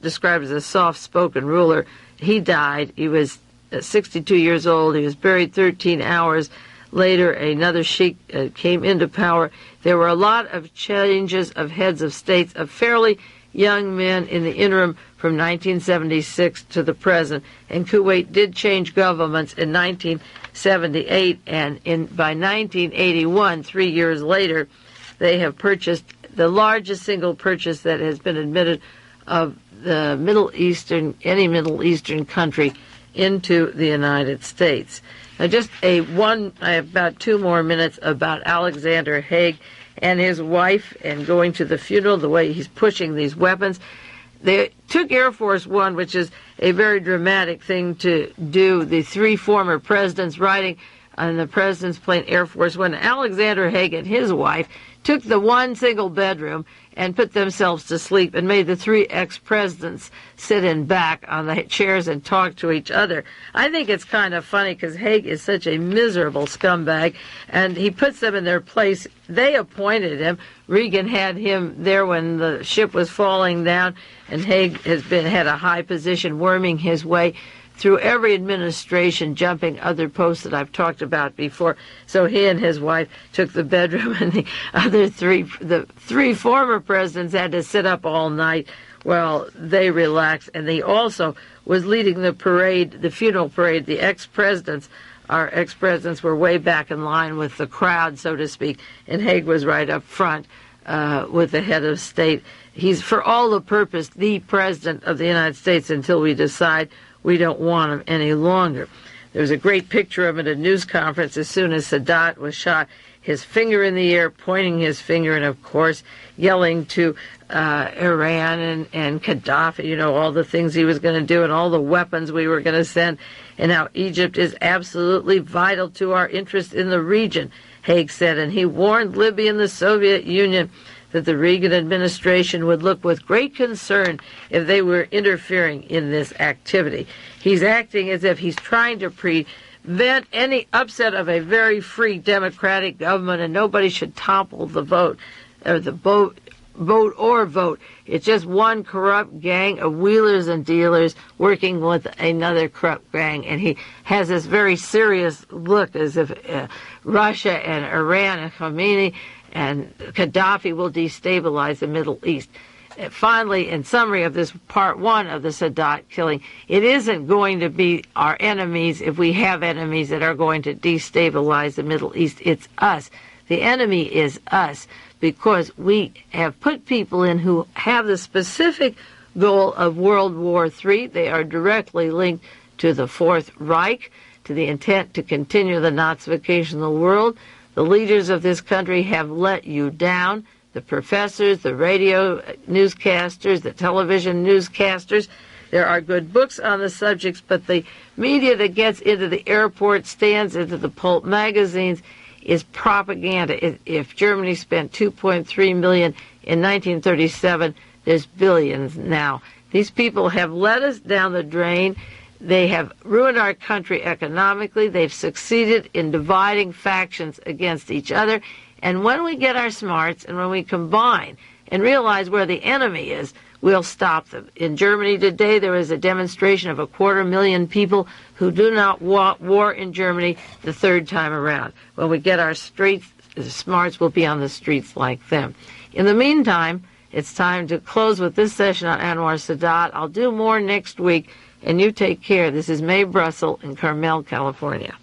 described as a soft-spoken ruler, he died. He was 62 years old. He was buried 13 hours later. Another sheikh came into power. There were a lot of changes of heads of states, of fairly young men in the interim from 1976 to the present. And Kuwait did change governments in 1978, and by 1981, 3 years later, they have purchased the largest single purchase that has been admitted of the any Middle Eastern country into the United States. Now, I have about 2 more minutes about Alexander Haig and his wife and going to the funeral, the way he's pushing these weapons. They took Air Force One, which is a very dramatic thing to do, the 3 former presidents riding on the president's plane, Air Force One. Alexander Haig and his wife took the one single bedroom and put themselves to sleep and made the 3 ex-presidents sit in back on the chairs and talk to each other. I think it's kind of funny because Haig is such a miserable scumbag, and he puts them in their place. They appointed him. Reagan had him there when the ship was falling down, and Haig had a high position, worming his way through every administration, jumping other posts that I've talked about before. So he and his wife took the bedroom, and the 3 former presidents had to sit up all night while they relaxed. And he also was leading the parade, the funeral parade. Our ex-presidents were way back in line with the crowd, so to speak, and Haig was right up front with the head of state. He's, for all the purpose, the president of the United States until we decide we don't want him any longer. There's a great picture of him at a news conference as soon as Sadat was shot, his finger in the air, pointing his finger, and of course yelling to Iran and Gaddafi, all the things he was going to do and all the weapons we were going to send, and how Egypt is absolutely vital to our interest in the region, Haig said. And he warned Libya and the Soviet Union that the Reagan administration would look with great concern if they were interfering in this activity. He's acting as if he's trying to prevent any upset of a very free democratic government, and nobody should topple the vote, or the vote. It's just one corrupt gang of wheelers and dealers working with another corrupt gang, and he has this very serious look as if Russia and Iran and Khomeini and Gaddafi will destabilize the Middle East. Finally, in summary of this part 1 of the Sadat killing, it isn't going to be our enemies, if we have enemies, that are going to destabilize the Middle East. It's us. The enemy is us, because we have put people in who have the specific goal of World War III. They are directly linked to the Fourth Reich, to the intent to continue the Nazification of the world. The leaders of this country have let you down. The professors, the radio newscasters, the television newscasters. There are good books on the subjects, but the media that gets into the airport stands, into the pulp magazines, is propaganda. If Germany spent $2.3 million in 1937, there's billions now. These people have led us down the drain. They have ruined our country economically. They've succeeded in dividing factions against each other. And when we get our smarts and when we combine and realize where the enemy is, we'll stop them. In Germany today, there is a demonstration of 250,000 people who do not want war in Germany the 3rd time around. When we get our smarts, we'll be on the streets like them. In the meantime, it's time to close with this session on Anwar Sadat. I'll do more next week. And you take care. This is Mae Brussell in Carmel, California.